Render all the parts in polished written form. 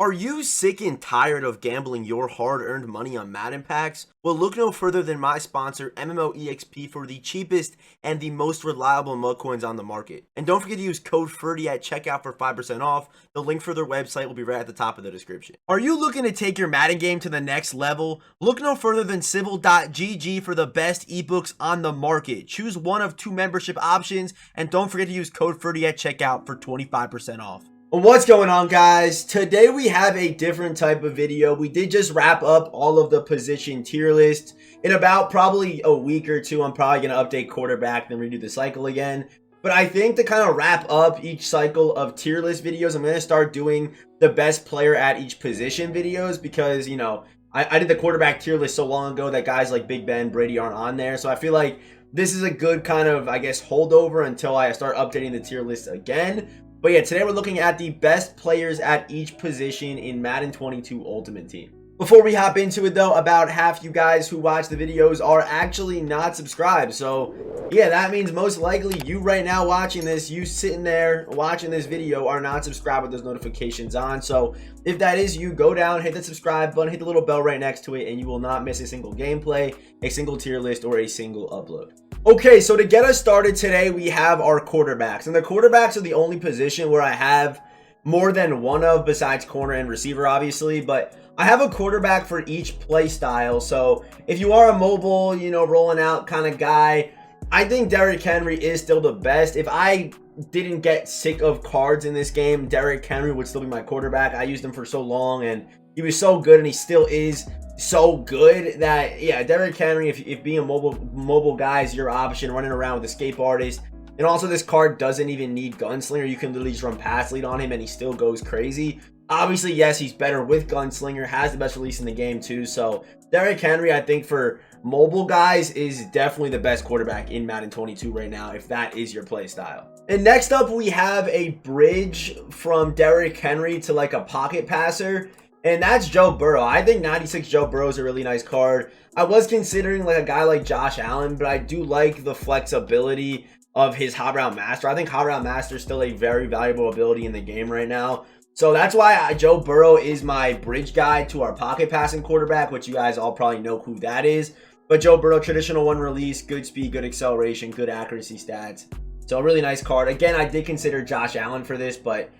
Are you sick and tired of gambling your hard-earned money on Madden packs? Well, look no further than my sponsor, MMOEXP, for the cheapest and the most reliable mug coins on the market. And don't forget to use code FERDY at checkout for 5% off. The link for their website will be right at the top of the description. Are you looking to take your Madden game to the next level? Look no further than Civil.gg for the best ebooks on the market. Choose one of two membership options, and don't forget to use code FERDY at checkout for 25% off. What's going on, guys? Today we have a different type of video. We did just wrap up all of the position tier lists. In about probably a week or two, I'm probably going to update quarterback, then redo the cycle again. But I think to kind of wrap up each cycle of tier list videos, I'm going to start doing the best player at each position videos because, you know, I did the quarterback tier list so long ago that guys like Big Ben, Brady aren't on there. So I feel like this is a good kind of, I guess, holdover until I start updating the tier list again. But yeah, today we're looking at the best players at each position in Madden 22 Ultimate Team. Before we hop into it though, about half you guys who watch the videos are actually not subscribed. So yeah, that means most likely you right now watching this, you sitting there watching this video are not subscribed with those notifications on. So if that is you, go down, hit the subscribe button, hit the little bell right next to it, and you will not miss a single gameplay, a single tier list, or a single upload. Okay, so to get us started today, we have our quarterbacks. And the quarterbacks are the only position where I have more than one of besides corner and receiver, obviously. But I have a quarterback for each play style. So if you are a mobile, you know, rolling out kind of guy, I think Derrick Henry is still the best. If I didn't get sick of cards in this game, Derrick Henry would still be my quarterback. I used him for so long and he was so good, and he still is so good that, yeah, Derrick Henry, if being a mobile guy is your option, running around with Escape Artist. And also this card doesn't even need Gunslinger. You can literally just run pass lead on him and he still goes crazy. Obviously, yes, he's better with Gunslinger, has the best release in the game too. So Derrick Henry, I think for mobile guys, is definitely the best quarterback in Madden 22 right now, if that is your play style. And next up, we have a bridge from Derrick Henry to like a pocket passer. And that's Joe Burrow. I think 96 Joe Burrow is a really nice card. I was considering like a guy like Josh Allen, but I do like the flexibility of his hot route master. I think hot route master is still a very valuable ability in the game right now. So that's why Joe Burrow is my bridge guy to our pocket passing quarterback, which you guys all probably know who that is. But Joe Burrow, traditional one release, good speed, good acceleration, good accuracy stats. So a really nice card. Again, I did consider Josh Allen for this, but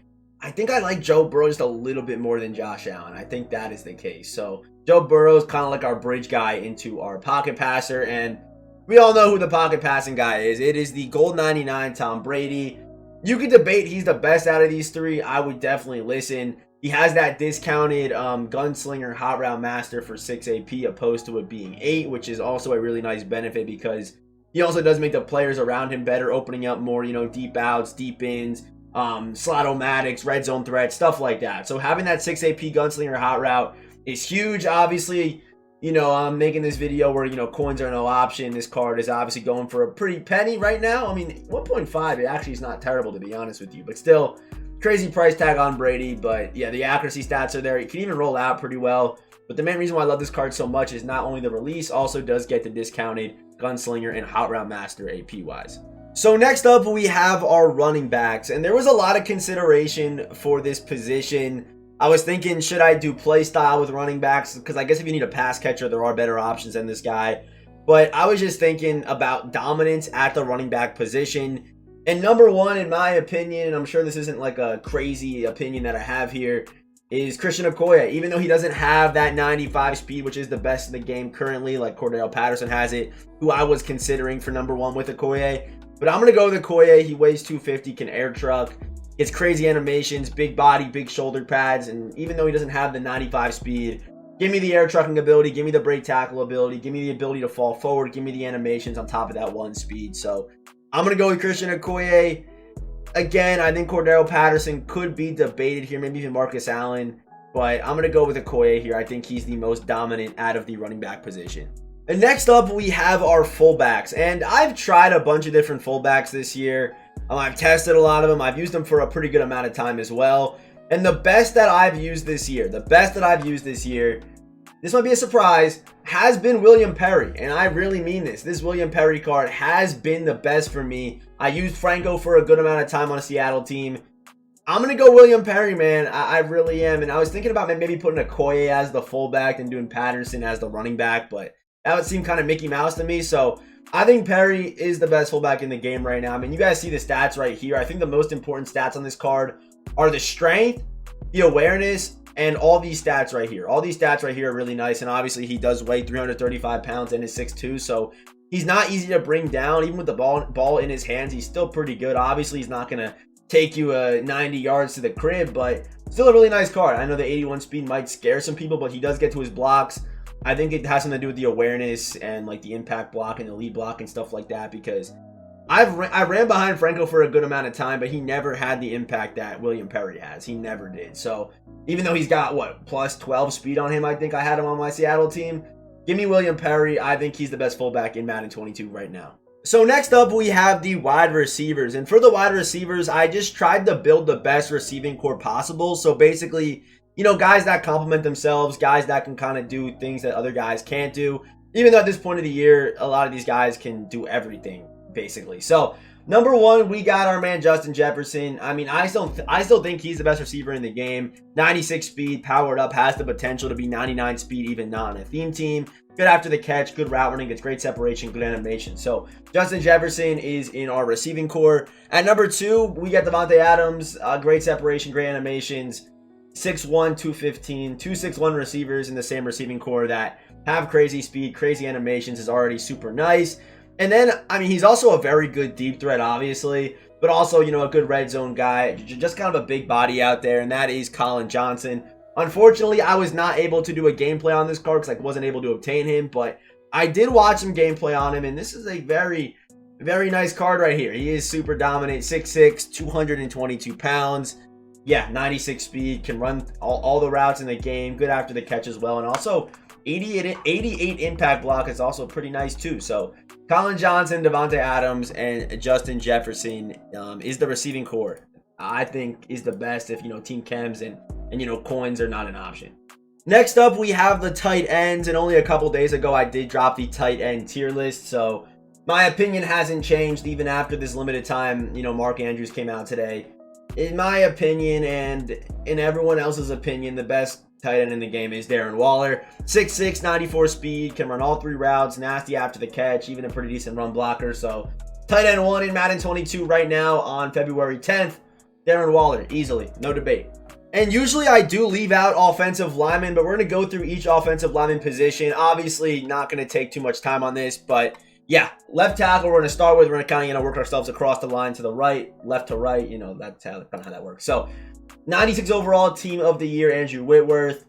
I think I like Joe Burrow just a little bit more than Josh Allen. I think that is the case. So Joe Burrow is kind of like our bridge guy into our pocket passer. And we all know who the pocket passing guy is. It is the gold 99 Tom Brady. You could debate he's the best out of these three. I would definitely listen. He has that discounted Gunslinger Hot Route Master for 6 AP opposed to it being 8, which is also a really nice benefit because he also does make the players around him better, opening up more, you know, deep outs, deep ins, slot-o-matics, red zone threats, stuff like that. So having that 6 AP Gunslinger Hot Route is huge. Obviously, you know, I'm making this video where, you know, coins are no option. This card is obviously going for a pretty penny right now. I mean, 1.5, it actually is not terrible, to be honest with you. But still, crazy price tag on Brady. But yeah, the accuracy stats are there. You can even roll out pretty well. But the main reason why I love this card so much is not only the release, also does get the discounted Gunslinger and Hot Route Master AP-wise. So next up, we have our running backs. And there was a lot of consideration for this position. I was thinking, should I do play style with running backs? Because I guess if you need a pass catcher, there are better options than this guy. But I was just thinking about dominance at the running back position. And number one, in my opinion, and I'm sure this isn't like a crazy opinion that I have here, is Christian Okoye. Even though he doesn't have that 95 speed, which is the best in the game currently, like Cordell Patterson has it, who I was considering for number one with Okoye. But I'm going to go with Okoye. He weighs 250, can air truck. It's crazy animations, big body, big shoulder pads, and even though he doesn't have the 95 speed, give me the air trucking ability, give me the break tackle ability, give me the ability to fall forward, give me the animations on top of that one speed. So I'm going to go with Christian Okoye. Again, I think Cordell Patterson could be debated here, maybe even Marcus Allen, but I'm going to go with Okoye here. I think he's the most dominant out of the running back position. And next up, we have our fullbacks, and I've tried a bunch of different fullbacks this year. I've tested a lot of them. I've used them for a pretty good amount of time as well. And the best that I've used this year, this might be a surprise, has been William Perry. And I really mean this. This William Perry card has been the best for me. I used Franco for a good amount of time on a Seattle team. I'm going to go William Perry, man. I really am. And I was thinking about maybe putting Okoye as the fullback and doing Patterson as the running back, but that would seem kind of Mickey Mouse to me. So I think Perry is the best fullback in the game right now. I mean, you guys see the stats right here. I think the most important stats on this card are the strength, the awareness, and all these stats right here. All these stats right here are really nice. And obviously, he does weigh 335 pounds and is 6'2", so he's not easy to bring down. Even with the ball in his hands, he's still pretty good. Obviously, he's not going to take you 90 yards to the crib, but still a really nice card. I know the 81 speed might scare some people, but he does get to his blocks. I think it has something to do with the awareness and like the impact block and the lead block and stuff like that, because I ran behind Franco for a good amount of time, but he never had the impact that William Perry has. He never did. So even though he's got what, plus 12 speed on him, I think I had him on my Seattle team. Give me William Perry. I think he's the best fullback in Madden 22 right now. So next up, we have the wide receivers. And for the wide receivers, I just tried to build the best receiving core possible. So basically, you know, guys that complement themselves, guys that can kind of do things that other guys can't do. Even though at this point of the year, a lot of these guys can do everything, basically. So number one, we got our man Justin Jefferson. I mean, I still think he's the best receiver in the game. 96 speed, powered up, has the potential to be 99 speed, even not on a theme team. Good after the catch, good route running, gets great separation, good animation. So Justin Jefferson is in our receiving core. At number two, we got Devontae Adams. Great separation, great animations. 6'1", 215, 261 receivers in the same receiving core that have crazy speed, crazy animations is already super nice. And then, I mean, he's also a very good deep threat, obviously, but also, you know, a good red zone guy, just kind of a big body out there, and that is Colin Johnson. Unfortunately, I was not able to do a gameplay on this card because I wasn't able to obtain him, but I did watch some gameplay on him, and this is a very, very nice card right here. He is super dominant, 6'6", 222 pounds. Yeah, 96 speed, can run all the routes in the game, good after the catch as well, and also 88 impact block is also pretty nice too. So Colin Johnson, Devontae Adams, and Justin Jefferson is the receiving core. I think is the best if, you know, team chems and you know, coins are not an option. Next up, we have the tight ends, and only a couple days ago I did drop the tight end tier list, so my opinion hasn't changed even after this limited time. You know, Mark Andrews came out today. In my opinion, and in everyone else's opinion, the best tight end in the game is Darren Waller. 6'6", 94 speed, can run all three routes, nasty after the catch, even a pretty decent run blocker. So tight end 1 in Madden 22 right now on February 10th. Darren Waller, easily, no debate. And usually I do leave out offensive linemen, but we're going to go through each offensive lineman position. Obviously, not going to take too much time on this, but yeah, left tackle we're going to start with. We're going to kind of, you know, work ourselves across the line to the right, left to right. You know, that's kind of how that works. So 96 overall, team of the year, Andrew Whitworth.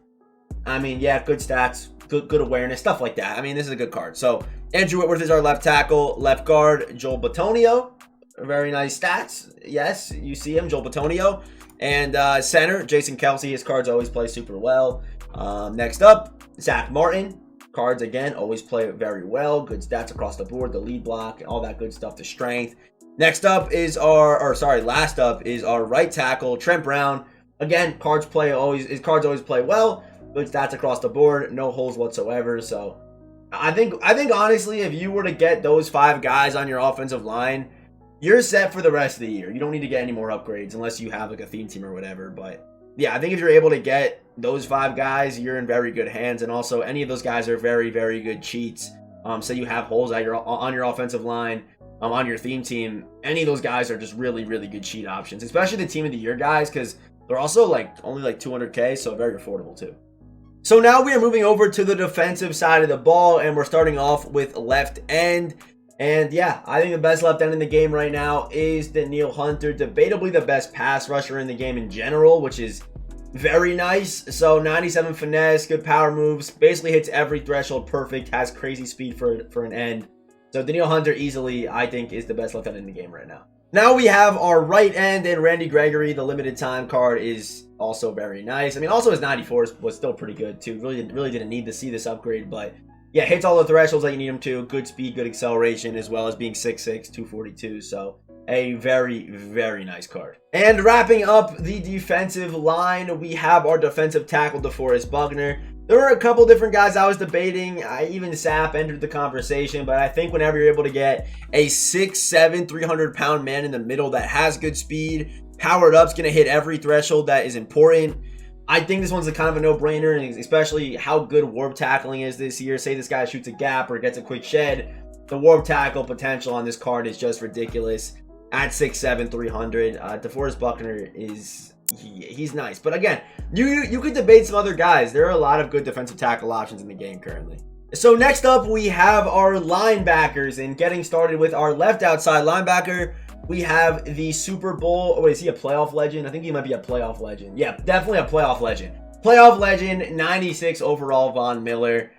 I mean, yeah, good stats, good awareness, stuff like that. I mean, this is a good card. So Andrew Whitworth is our left tackle. Left guard, Joel Bitonio. Very nice stats. Yes, you see him, Joel Bitonio. And center, Jason Kelsey. His cards always play super well. Next up, Zach Martin. Cards, again, always play very well. Good stats across the board. The lead block, all that good stuff. The strength. Next up is last up is our right tackle, Trent Brown. Again, his cards always play well. Good stats across the board. No holes whatsoever. So I think honestly, if you were to get those 5 guys on your offensive line, you're set for the rest of the year. You don't need to get any more upgrades unless you have like a theme team or whatever. But yeah, I think if you're able to get those 5 guys, you're in very good hands. And also, any of those guys are very, very good cheats. So you have holes on your offensive line, on your theme team. Any of those guys are just really, really good cheat options, especially the team of the year guys, because they're also only 200K, so very affordable too. So now we are moving over to the defensive side of the ball, and we're starting off with left end. And yeah, I think the best left end in the game right now is Danielle Hunter, debatably the best pass rusher in the game in general, which is very nice. So 97 finesse, good power moves, basically hits every threshold perfect, has crazy speed for an end. So Danielle Hunter easily, I think, is the best left end in the game right now. Now we have our right end, and Randy Gregory, the limited time card, is also very nice. I mean, also his 94 was still pretty good too. Really didn't need to see this upgrade, but yeah, hits all the thresholds that you need him to. Good speed, good acceleration, as well as being 6'6", 242. So a very, very nice card. And wrapping up the defensive line, we have our defensive tackle, DeForest Buckner. There were a couple different guys I was debating. Even Sap entered the conversation, but I think whenever you're able to get a 6'7", 300-pound man in the middle that has good speed, Powered up's going to hit every threshold that is important. I think this one's a kind of a no-brainer, and especially how good warp tackling is this year. Say this guy shoots a gap or gets a quick shed. The warp tackle potential on this card is just ridiculous. At 6'7", 300, DeForest Buckner is... He's nice. But again, you could debate some other guys. There are a lot of good defensive tackle options in the game currently. So next up, we have our linebackers. And getting started with our left outside linebacker, we have the Super Bowl... Oh, wait, is he a playoff legend? I think he might be a playoff legend. Yeah, definitely a playoff legend. Playoff legend, 96 overall, Von Miller.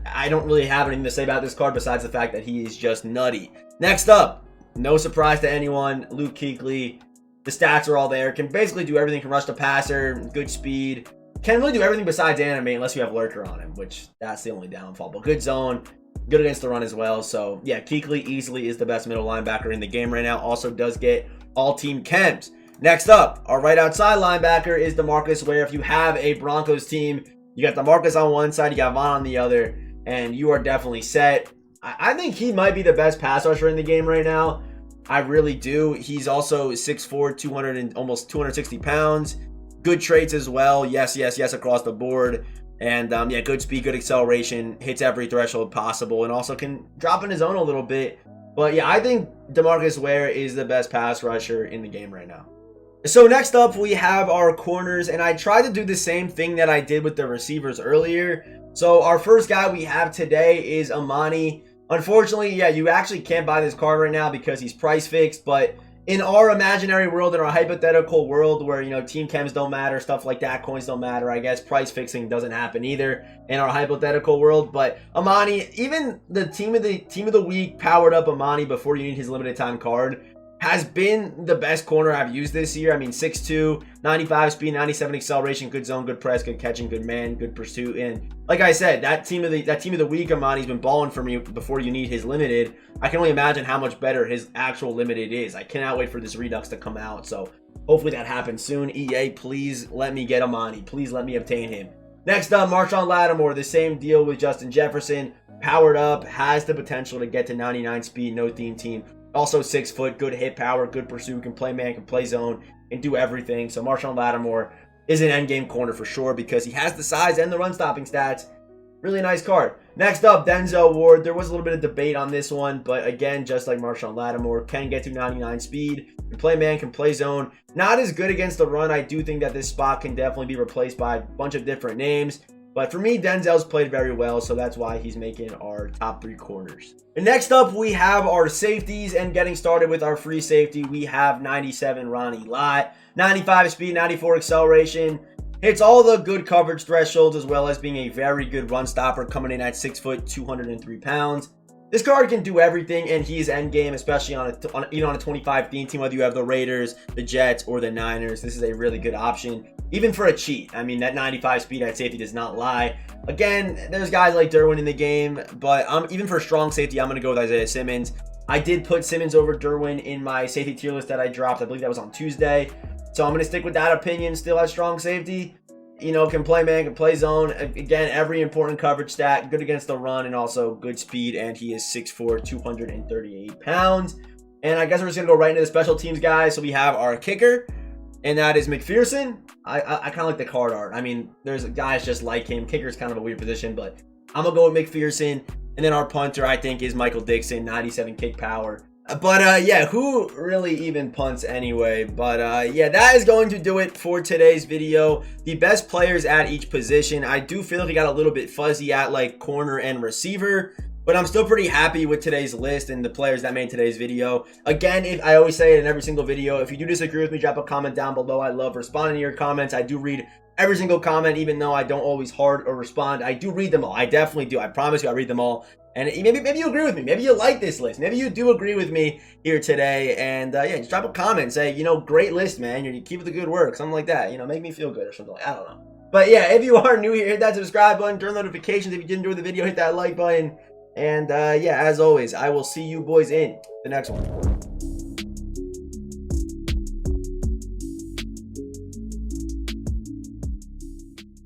I don't really have anything to say about this card besides the fact that he is just nutty. Next up, no surprise to anyone, Luke Kuechly. The stats are all there. Can basically do everything from rush to passer, good speed. Can really do everything besides animate unless you have lurker on him, which that's the only downfall. But good zone, good against the run as well. So yeah, Kuechly easily is the best middle linebacker in the game right now. Also does get all team chems. Next up, our right outside linebacker is DeMarcus Ware. If you have a Broncos team, you got DeMarcus on one side, you got Von on the other, and you are definitely set. I think he might be the best pass rusher in the game right now. I really do. He's also 6'4", 200 and almost 260 pounds. Good traits as well. Yes, yes, yes across the board. And yeah, good speed, good acceleration, hits every threshold possible, and also can drop in his own a little bit. But yeah, I think DeMarcus Ware is the best pass rusher in the game right now. So next up, we have our corners, and I tried to do the same thing that I did with the receivers earlier. So our first guy we have today is Amani. Unfortunately, yeah, you actually can't buy this card right now because he's price fixed, but in our imaginary world, in our hypothetical world where, you know, team chems don't matter, stuff like that, coins don't matter, I guess price fixing doesn't happen either in our hypothetical world. But Amani, even the team of the week powered up Amani before you need his limited time card, has been the best corner I've used this year. I mean, 6'2", 95 speed, 97 acceleration, good zone, good press, good catching, good man, good pursuit. And like I said, that team of the week, Amani's been balling for me before you need his limited. I can only imagine how much better his actual limited is. I cannot wait for this Redux to come out. So hopefully that happens soon. EA, please let me get Amani. Please let me obtain him. Next up, Marshawn Lattimore. The same deal with Justin Jefferson. Powered up, has the potential to get to 99 speed, no theme team. Also 6 foot, good hit power, good pursuit, can play man, can play zone, and do everything. So Marshawn Lattimore is an endgame corner for sure because he has the size and the run stopping stats. Really nice card. Next up, Denzel Ward. There was a little bit of debate on this one, but again, just like Marshawn Lattimore, can get to 99 speed, can play man, can play zone. Not as good against the run. I do think that this spot can definitely be replaced by a bunch of different names. But for me, Denzel's played very well, so that's why he's making our top 3 corners. And next up, we have our safeties, and getting started with our free safety, we have 97 Ronnie Lott, 95 speed, 94 acceleration, hits all the good coverage thresholds, as well as being a very good run stopper, coming in at 6 foot, 203 pounds. This card can do everything, and he is endgame, especially on a 25 theme team, whether you have the Raiders, the Jets, or the Niners. This is a really good option, even for a cheat. I mean, that 95 speed at safety does not lie. Again, there's guys like Derwin in the game, but even for strong safety, I'm going to go with Isaiah Simmons. I did put Simmons over Derwin in my safety tier list that I dropped. I believe that was on Tuesday. So I'm going to stick with that opinion, still at strong safety. You know, can play man, can play zone. Again, every important coverage stat, good against the run, and also good speed. And he is 6'4", 238 pounds. And I guess we're just going to go right into the special teams, guys. So we have our kicker, and that is McPherson. I kind of like the card art. I mean, there's guys just like him. Kicker's kind of a weird position, but I'm going to go with McPherson. And then our punter, I think, is Michael Dixon, 97 kick power. But yeah, who really even punts anyway? But yeah, that is going to do it for today's video. The best players at each position. I do feel like we got a little bit fuzzy at like corner and receiver, but I'm still pretty happy with today's list and the players that made today's video. Again, if I always say it in every single video, if you do disagree with me, drop a comment down below. I love responding to your comments. I do read every single comment, even though I don't always heart or respond. I do read them all. I definitely do. I promise you, I read them all. And maybe you agree with me. Maybe you like this list. Maybe you do agree with me here today. And yeah, just drop a comment. Say, you know, great list, man. You keep up the good work. Something like that. You know, make me feel good or something like that. I don't know. But yeah, if you are new here, hit that subscribe button. Turn notifications. If you did enjoy the video, hit that like button. And yeah, as always, I will see you boys in the next one.